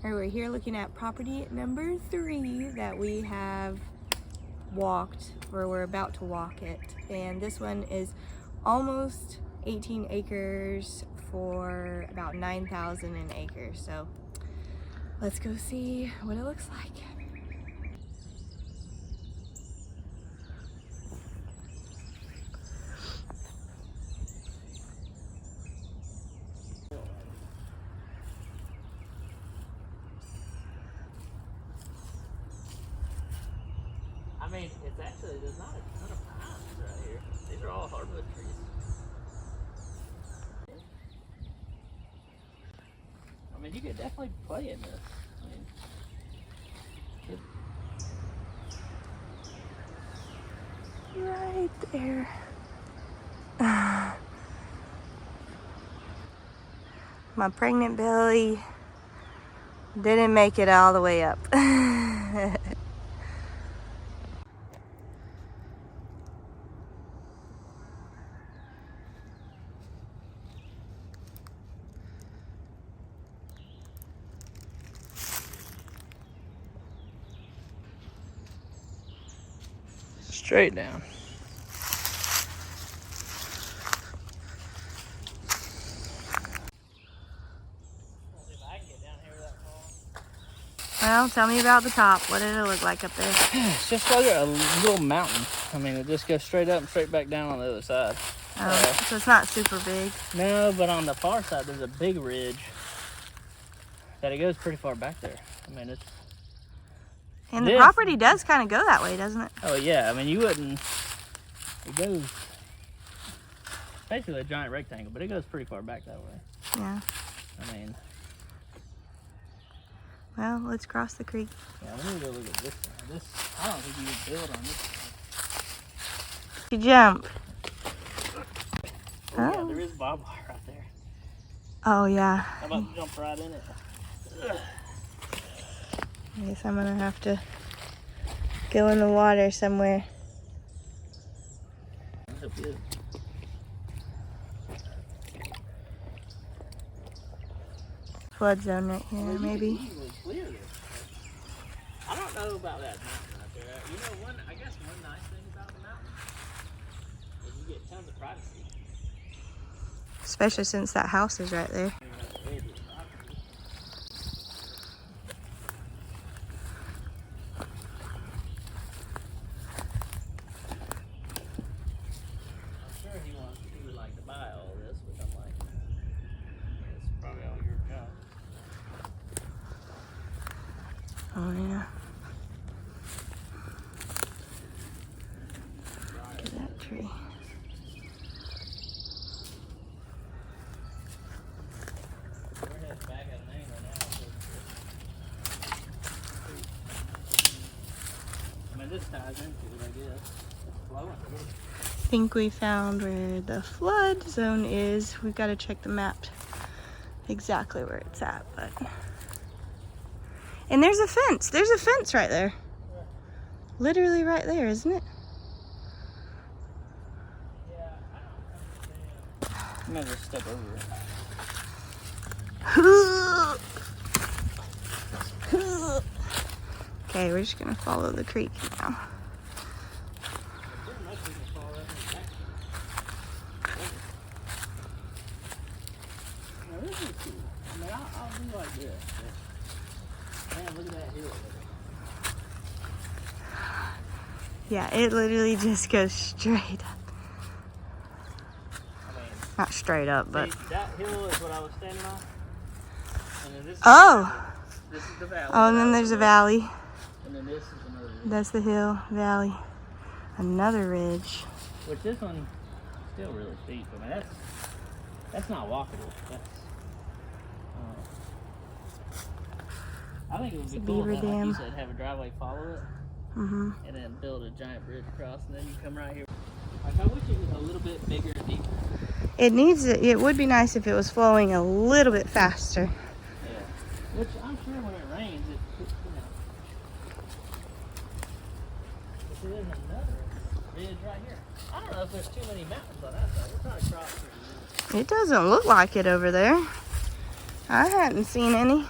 Alright, we're here looking at property number 3 that we have walked, or we're about to walk it. And this one is almost 18 acres for about 9,000 an acre. So let's go see what it looks like. I mean, it's actually, there's not a ton of pines right here. These are all hardwood trees. I mean, you could definitely play in this. I mean, Right there. My pregnant belly didn't make it all the way up. straight down. Well, tell me about the top. What did it look like up there? It's just like a little mountain. I mean, it just goes straight up and straight back down on the other side. Oh, so it's not super big. No, but on the far side, there's a big ridge that it goes pretty far back there. I mean, it's... And the property does kind of go that way, doesn't it? Oh, yeah. I mean, you wouldn't... It goes... basically a giant rectangle, but it goes pretty far back that way. Yeah. I mean... Well, let's cross the creek. Yeah, we need to go look at this one. This, I don't think you would build on this one. You jump. Oh, yeah, there is barbed wire right there. Oh, yeah. How about you jump right in it? I guess I'm gonna have to go in the water somewhere. That's good. Flood zone right here, maybe. Clear this. I don't know about that mountain right there. You know, I guess one nice thing about the mountain is you get tons of privacy. Especially since that house is right there. He would like to buy all this, but I'm like, it's probably all your job. Oh, yeah. Look at that tree. We're heading back at an angle now. I mean, this ties into it, I guess. It's flowing. I think we found where the flood zone is. We've got to check the map exactly where it's at, but... And there's a fence. There's a fence right there. Literally right there, isn't it? Yeah, I don't understand. I'm gonna just step over it. Okay, we're just gonna follow the creek now. I'll do like this. Man, look at that hill. Yeah, it literally just goes straight up. I mean, Not straight up, but... see, that hill is what I was standing on. And then this is the valley. Oh, and then there's a valley. And then this is another ridge. That's the hill, valley. Another ridge. Which this one still really steep. I mean, that's not walkable. That's... I think it would be cool, beaver like dam. you said, have a driveway follow it, and then build a giant bridge across, and then you come right here. Like, I wish it was a little bit bigger and deeper. It would be nice if it was flowing a little bit faster. Yeah. Which I'm sure when it rains, you know. But see, there's another ridge right here. I don't know if there's too many mountains on that side. We're trying to cross here. It doesn't look like it over there. I hadn't seen any.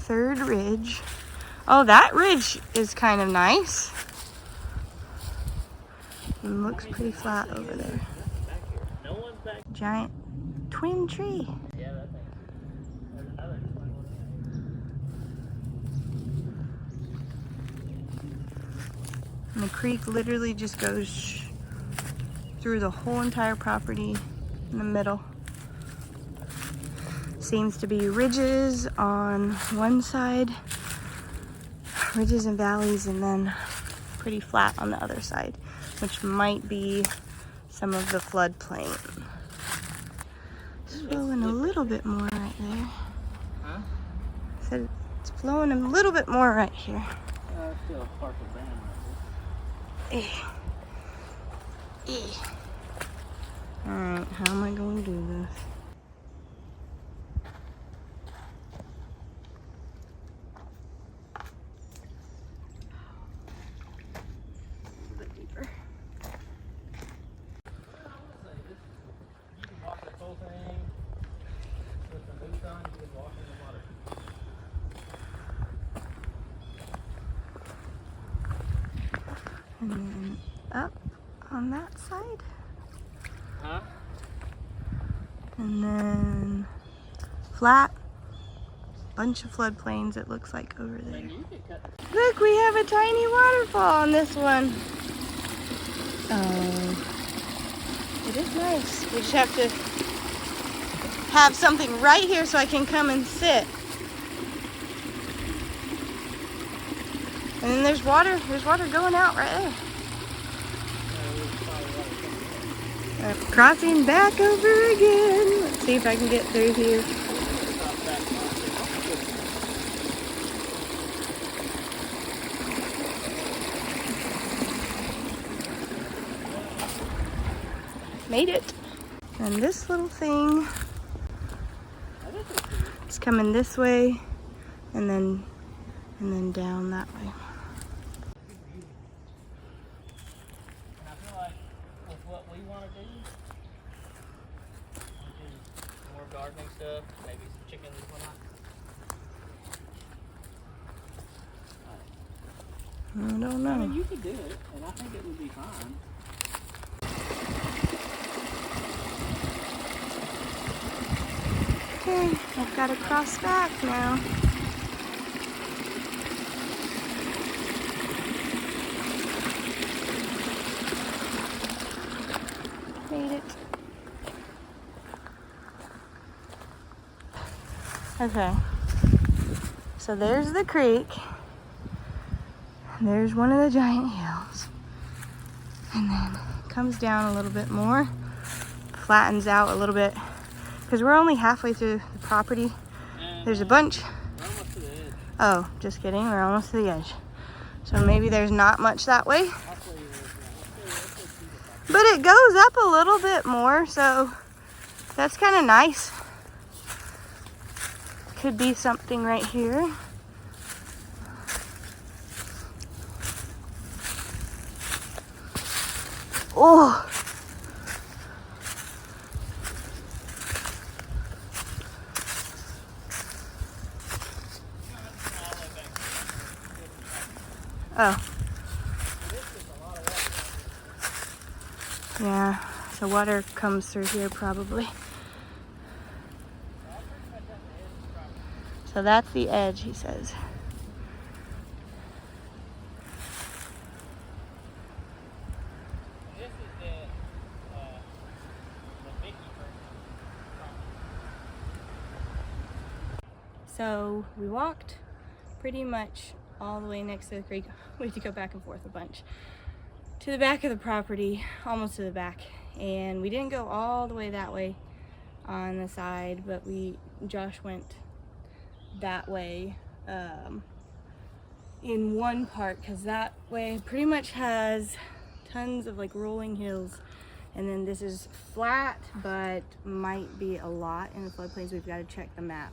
third ridge. Oh, that ridge is kind of nice. And looks pretty flat over there. No one's back. Giant twin tree. Yeah, that thing. There's another twin one. And the creek literally just goes through the whole entire property in the middle. Seems to be ridges on one side, ridges and valleys, and then pretty flat on the other side, which might be some of the floodplain. It's flowing a little bit more right there. Huh? Said it's flowing a little bit more right here. Still a partial dam right Alright, how am I going to do this? A little bit deeper. You can walk this whole thing with some boots on. You can walk in the water. And then up on that side. Huh? And then flat. Bunch of floodplains it looks like over there. And you could cut. Look, we have a tiny waterfall on this one. Oh, it is nice. We just have to have something right here so I can come and sit. And then there's water going out right there. Crossing back over again. Let's see if I can get through here. Made it. And this little thing is coming this way and then down that way. And I feel like with what we want to do, which is more gardening stuff, maybe some chickens and whatnot. I don't I know. mean, you could do it, and I think it would be fine. Okay, I've got to cross back now. Made it. Okay, so there's the creek. There's one of the giant hills. And then comes down a little bit more, flattens out a little bit. Because we're only halfway through the property. And, There's a bunch. We're almost to the edge. Oh, just kidding. We're almost to the edge. So maybe there's not much that way. I'll show you this now. But it goes up a little bit more, so that's kind of nice. Could be something right here. Oh! Oh. Yeah, so water comes through here probably. So that's the edge, he says. This is the Mickey version. So we walked pretty much all the way next to the creek. We had to go back and forth a bunch to the back of the property, almost to the back, and we didn't go all the way that way on the side, but Josh went that way in one part, because that way pretty much has tons of like rolling hills, and then this is flat but might be a lot in the floodplains. We've got to check the map.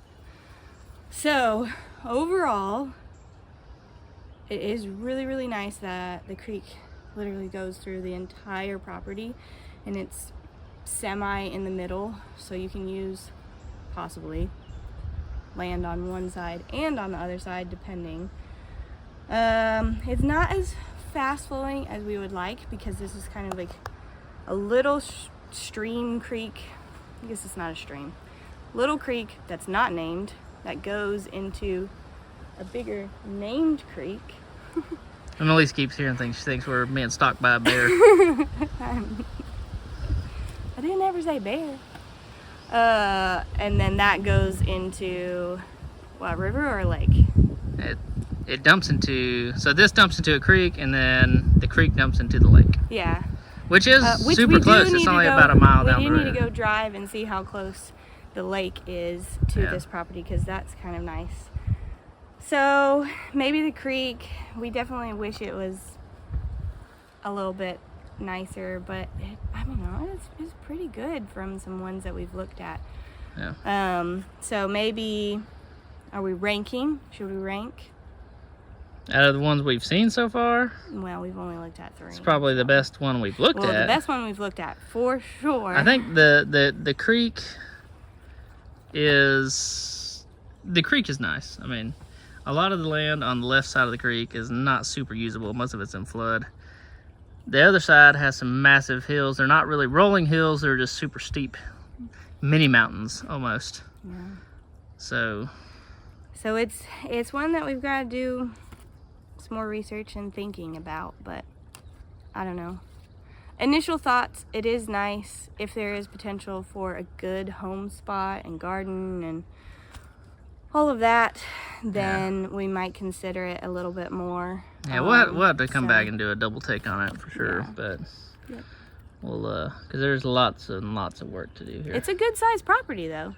So overall, it is really, really nice that the creek literally goes through the entire property, and it's semi in the middle, so you can use possibly land on one side and on the other side, depending. It's not as fast flowing as we would like because this is kind of like a little stream creek. I guess it's not a stream. Little creek that's not named that goes into a bigger named creek. Annalise keeps hearing things. She thinks we're being stalked by a bear. I didn't ever say bear. And then that goes into what, river or lake? It dumps into, so this dumps into a creek, and then the creek dumps into the lake. Yeah. Which is super close. It's only about a mile down the road. We do need to go drive and see how close the lake is to this property, because that's kind of nice. So maybe the creek, we definitely wish it was a little bit nicer, but I don't know, it's pretty good from some ones that we've looked at. Yeah. So maybe, are we ranking? Should we rank? Out of the ones we've seen so far, well, we've only looked at 3. It's probably the best one we've looked at. Well, the best one we've looked at, for sure. I think the creek is nice. I mean, a lot of the land on the left side of the creek is not super usable. Most of it's in flood. The other side has some massive hills. They're not really rolling hills. They're just super steep, mini mountains almost. Yeah. So it's one that we've got to do some more research and thinking about, but I don't know. Initial thoughts, it is nice. If there is potential for a good home spot and garden and all of that, then we might consider it a little bit more. Yeah, we'll have to come back and do a double take on it for sure. Yeah. But we'll, because there's lots and lots of work to do here. It's a good sized property though.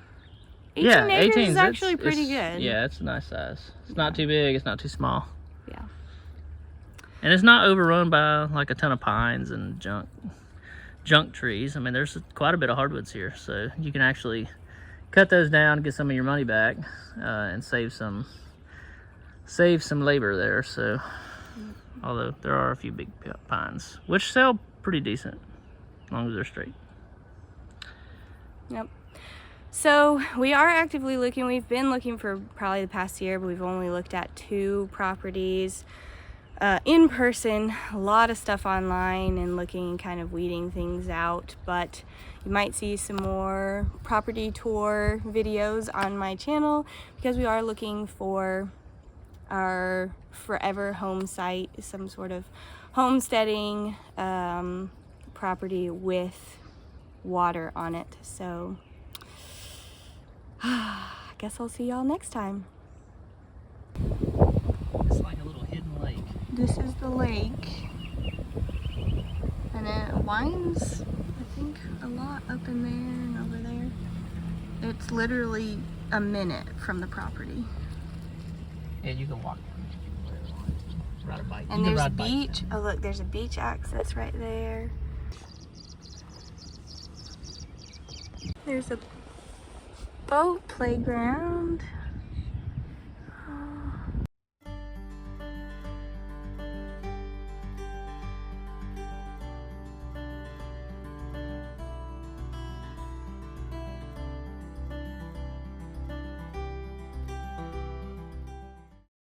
18 acres is actually pretty good. Yeah, it's a nice size. It's not too big, it's not too small. Yeah. And it's not overrun by like a ton of pines and junk trees. I mean, there's quite a bit of hardwoods here, so you can actually cut those down, get some of your money back, and save some labor there. So, although there are a few big pines, which sell pretty decent, as long as they're straight. Yep. So we are actively looking. We've been looking for probably the past year, but we've only looked at 2 properties in person. A lot of stuff online and looking and kind of weeding things out, but you might see some more property tour videos on my channel because we are looking for our forever home site, some sort of homesteading property with water on it. So I guess I'll see y'all next time. It's like a little hidden lake. This is the lake, and it winds, I think, a lot up in there and over there. It's literally a minute from the property. Yeah, you can walk. Ride a bike. And there's a beach. Oh look, there's a beach access right there. There's a boat playground.